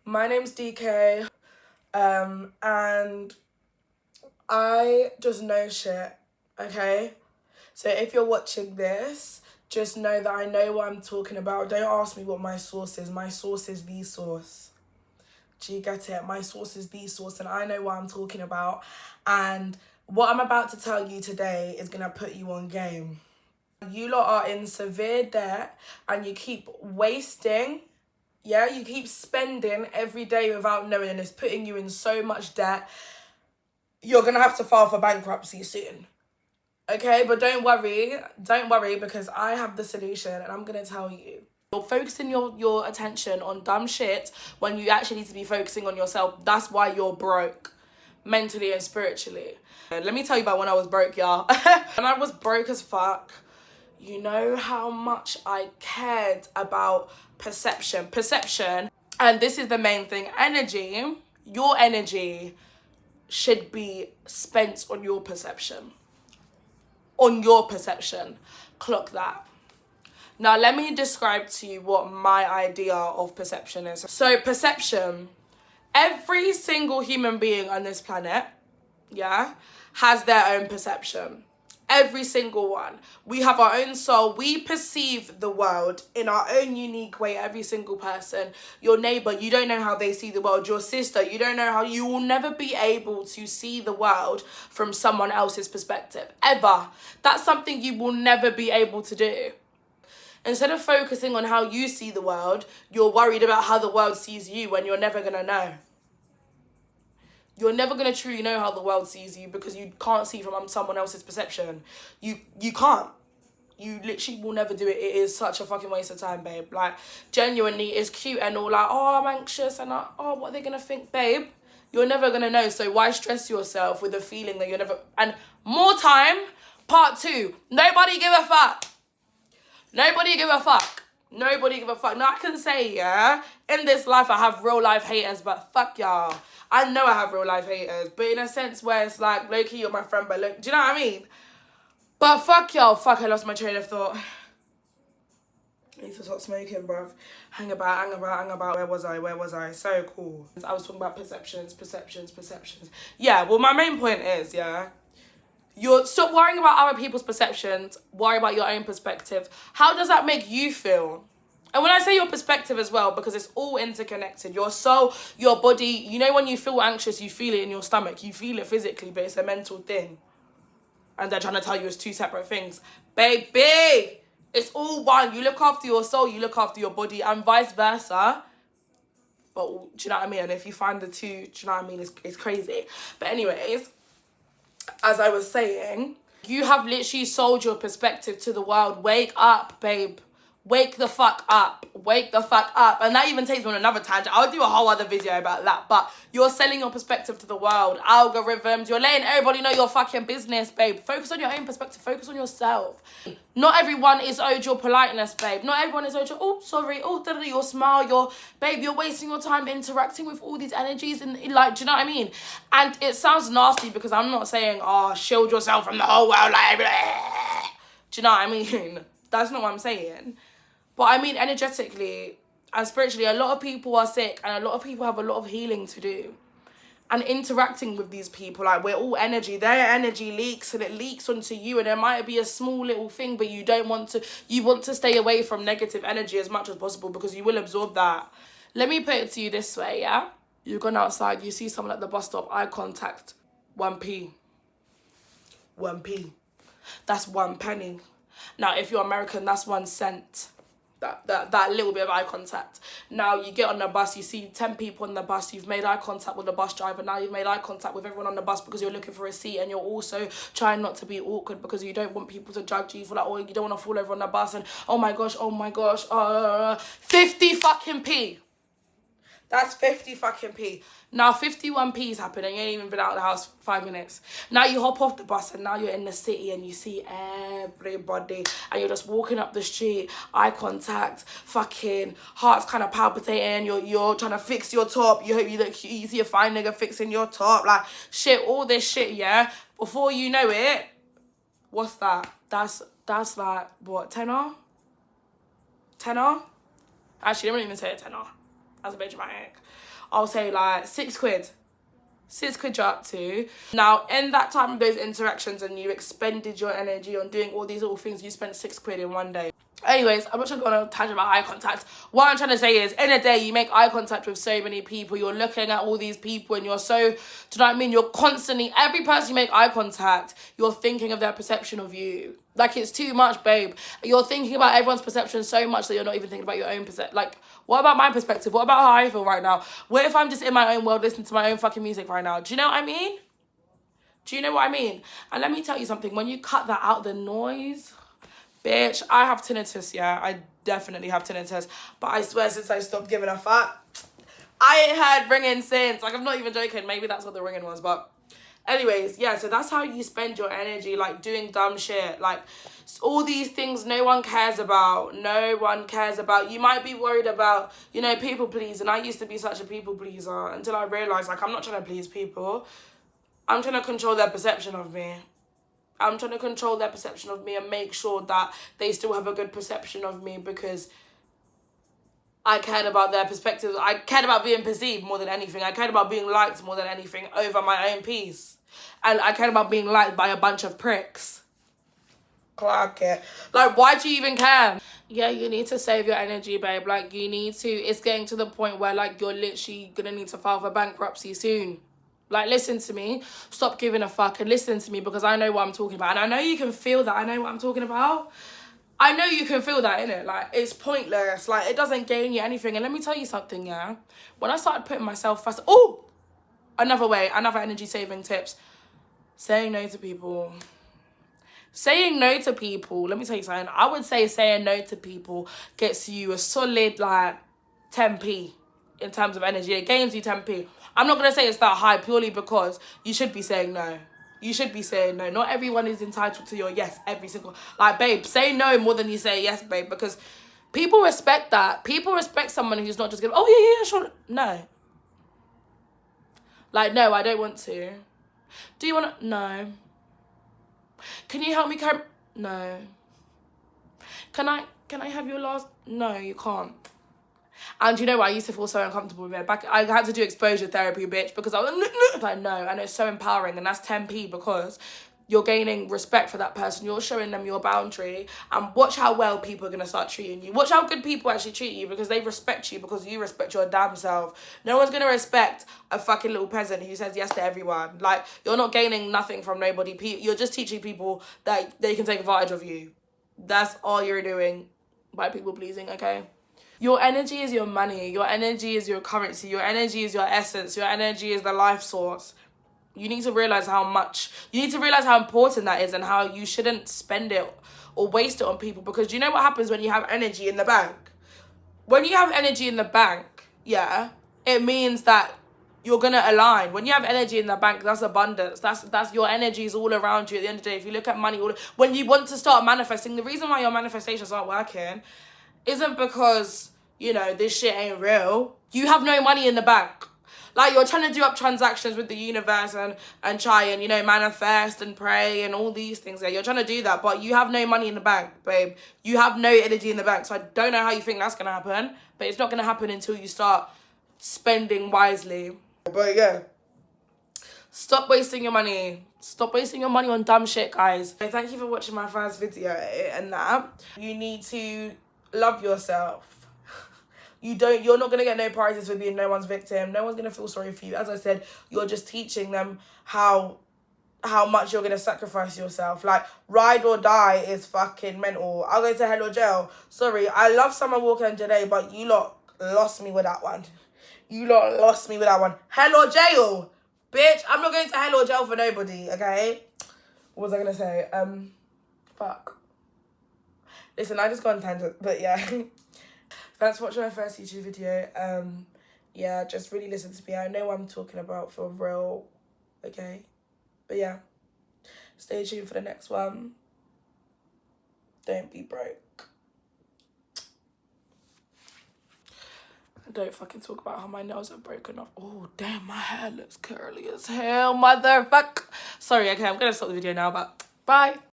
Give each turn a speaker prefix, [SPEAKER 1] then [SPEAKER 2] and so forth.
[SPEAKER 1] My name's DK, and I just know shit, okay? So if you're watching this, just know that I know what I'm talking about. Don't ask me what my source is. My source is the source. Do you get it? My source is the source, and I know what I'm talking about. And what I'm about to tell you today is gonna put you on game. You lot are in severe debt, and you keep wasting. Yeah, you keep spending every day without knowing, and it's putting you in so much debt. You're gonna have to file for bankruptcy soon. Okay, but don't worry, because I have the solution and I'm gonna tell you. You're focusing your attention on dumb shit when you actually need to be focusing on yourself. That's why you're broke, mentally and spiritually. And let me tell you about when I was broke, y'all. When I was broke as fuck, you know how much I cared about perception. And this is the main thing. Your energy should be spent on your perception. Clock that. Now let me describe to you what my idea of perception is. So perception, every single human being on this planet, yeah, has their own perception. Every single one. We have our own soul. We perceive the world in our own unique way, every single person. Your neighbor, you don't know how they see the world. Your sister, you don't know how. You will never be able to see the world from someone else's perspective, ever. That's something you will never be able to do. Instead of focusing on how you see the world, you're worried about how the world sees you when you're never gonna know. You're never going to truly know how the world sees you because you can't see from someone else's perception. You can't. You literally will never do it. It is such a fucking waste of time, babe. Like, genuinely, it's cute and all like, oh, I'm anxious and what are they going to think, babe? You're never going to know. So why stress yourself with a feeling that you're never... And more time, part 2. Nobody give a fuck. Nobody give a fuck. Nobody give a fuck. Now, I can say, yeah, in this life, I have real life haters, but fuck y'all. I know I have real life haters, but in a sense where it's like, low-key, you're my friend, but look, do you know what I mean? But fuck y'all. Fuck, I lost my train of thought. I need to stop smoking, bruv. Hang about. Where was I? So cool. I was talking about perceptions. Yeah, well, my main point is, yeah, stop worrying about other people's perceptions, worry about your own perspective. How does that make you feel? And when I say your perspective as well, because it's all interconnected, your soul, your body, you know when you feel anxious, you feel it in your stomach, you feel it physically, but it's a mental thing. And they're trying to tell you it's two separate things. Baby, it's all one. You look after your soul, you look after your body, and vice versa. But do you know what I mean? And if you find the two, do you know what I mean? It's crazy. But anyways, as I was saying, you have literally sold your perspective to the world. Wake up, babe. Wake the fuck up. And that even takes me on another tangent. I'll do a whole other video about that. But you're selling your perspective to the world. Algorithms. You're letting everybody know your fucking business, babe. Focus on your own perspective. Focus on yourself. Not everyone is owed your politeness, babe. Not everyone is owed your, oh, sorry, oh, your smile, babe, you're wasting your time interacting with all these energies and, like, do you know what I mean? And it sounds nasty because I'm not saying, oh, shield yourself from the whole world, like, bleh. Do you know what I mean? That's not what I'm saying. But I mean, energetically and spiritually, a lot of people are sick and a lot of people have a lot of healing to do. And interacting with these people, like, we're all energy. Their energy leaks and it leaks onto you, and there might be a small little thing, but you want to stay away from negative energy as much as possible because you will absorb that. Let me put it to you this way, yeah? You've gone outside, you see someone at the bus stop, eye contact, 1p. 1p. That's 1 penny. Now, if you're American, that's 1 cent. That little bit of eye contact. Now you get on the bus, you see 10 people on the bus, you've made eye contact with the bus driver, now you've made eye contact with everyone on the bus because you're looking for a seat, and you're also trying not to be awkward because you don't want people to judge you for like, oh, you don't want to fall over on the bus, and oh my gosh, 50 fucking p. That's 50 fucking p. Now 51p's happened and you ain't even been out of the house 5 minutes. Now you hop off the bus and now you're in the city and you see everybody and you're just walking up the street, eye contact, fucking heart's kind of palpitating, you're trying to fix your top, you hope you look cute, you see a fine nigga fixing your top, like shit, all this shit, yeah? Before you know it, what's that? That's like, what, tenner? Actually, let me even say a tenner. as a bit dramatic. I'll say like £6. £6 you're up to. Now, in that time of those interactions and you expended your energy on doing all these little things, you spent £6 in one day. Anyways, I'm not trying to go on a tangent about eye contact. What I'm trying to say is, in a day, you make eye contact with so many people. You're looking at all these people and you're so, do you know what I mean? You're constantly, every person you make eye contact, you're thinking of their perception of you. Like, it's too much, babe. You're thinking about everyone's perception so much that you're not even thinking about your own perception. Like, what about my perspective? What about how I feel right now? What if I'm just in my own world listening to my own fucking music right now? Do you know what I mean? Do you know what I mean? And let me tell you something. When you cut that out, the noise... Bitch, I have tinnitus, yeah. I definitely have tinnitus. But I swear, since I stopped giving a fuck, I ain't heard ringing since. Like, I'm not even joking. Maybe that's what the ringing was. But anyways, yeah, so that's how you spend your energy, like, doing dumb shit. Like, all these things no one cares about. No one cares about. You might be worried about, you know, people pleasing. I used to be such a people pleaser until I realised, like, I'm not trying to please people. I'm trying to control their perception of me. I'm trying to control their perception of me and make sure that they still have a good perception of me because I cared about their perspective. I cared about being perceived more than anything. I cared about being liked more than anything over my own peace. And I cared about being liked by a bunch of pricks. Clark it. Like, why do you even care? Yeah, you need to save your energy, babe. Like, you need to. It's getting to the point where, like, you're literally going to need to file for bankruptcy soon. Like, listen to me. Stop giving a fuck and listen to me because I know what I'm talking about. And I know you can feel that. I know what I'm talking about. I know you can feel that, innit? Like, it's pointless. Like, it doesn't gain you anything. And let me tell you something, yeah? When I started putting myself first... Oh! Another energy-saving tips. Saying no to people. Saying no to people. Let me tell you something. I would say saying no to people gets you a solid, like, 10p in terms of energy. It gains you 10p. I'm not going to say it's that high purely because you should be saying no. You should be saying no. Not everyone is entitled to your yes every single... Like, babe, say no more than you say yes, babe, because people respect that. People respect someone who's not just going, oh, yeah, sure. No. Like, no, I don't want to. Do you want to... No. Can you help me carry... No. Can I have your last... No, you can't. And you know what? I used to feel so uncomfortable with it. Back, I had to do exposure therapy, bitch, because I was like, no. And it's so empowering. And that's 10p because you're gaining respect for that person. You're showing them your boundary. And watch how well people are going to start treating you. Watch how good people actually treat you because they respect you because you respect your damn self. No one's going to respect a fucking little peasant who says yes to everyone. Like, you're not gaining nothing from nobody. You're just teaching people that they can take advantage of you. That's all you're doing by people pleasing, okay? Your energy is your money. Your energy is your currency. Your energy is your essence. Your energy is the life source. You need to realise how much... You need to realise how important that is and how you shouldn't spend it or waste it on people. Because you know what happens when you have energy in the bank? When you have energy in the bank, yeah, it means that you're going to align. When you have energy in the bank, that's abundance. That's your energy is all around you at the end of the day. If you look at money, when you want to start manifesting, the reason why your manifestations aren't working isn't because, you know, this shit ain't real. You have no money in the bank. Like, you're trying to do up transactions with the universe and try and, you know, manifest and pray and all these things. Yeah, you're trying to do that, but you have no money in the bank, babe. You have no energy in the bank. So I don't know how you think that's going to happen, but it's not going to happen until you start spending wisely. But yeah, stop wasting your money. Stop wasting your money on dumb shit, guys. So thank you for watching my first video and that. You need to love yourself. You're not going to get no prizes for being no one's victim. No one's going to feel sorry for you. As I said, you're just teaching them how much you're going to sacrifice yourself. Like, ride or die is fucking mental. I'll go to hell or jail. Sorry, I love Summer Walker and Janae, but you lot lost me with that one. You lot lost me with that one. Hell or jail. Bitch, I'm not going to hell or jail for nobody, okay? What was I going to say? Fuck. Listen, I just got on tangent, but yeah. Thanks for watching my first YouTube video. Yeah, just really listen to me. I know what I'm talking about for real, okay? But yeah, stay tuned for the next one. Don't be broke. Don't fucking talk about how my nails are broken off. Oh, damn, my hair looks curly as hell, motherfucker. Sorry, okay, I'm gonna stop the video now, but bye.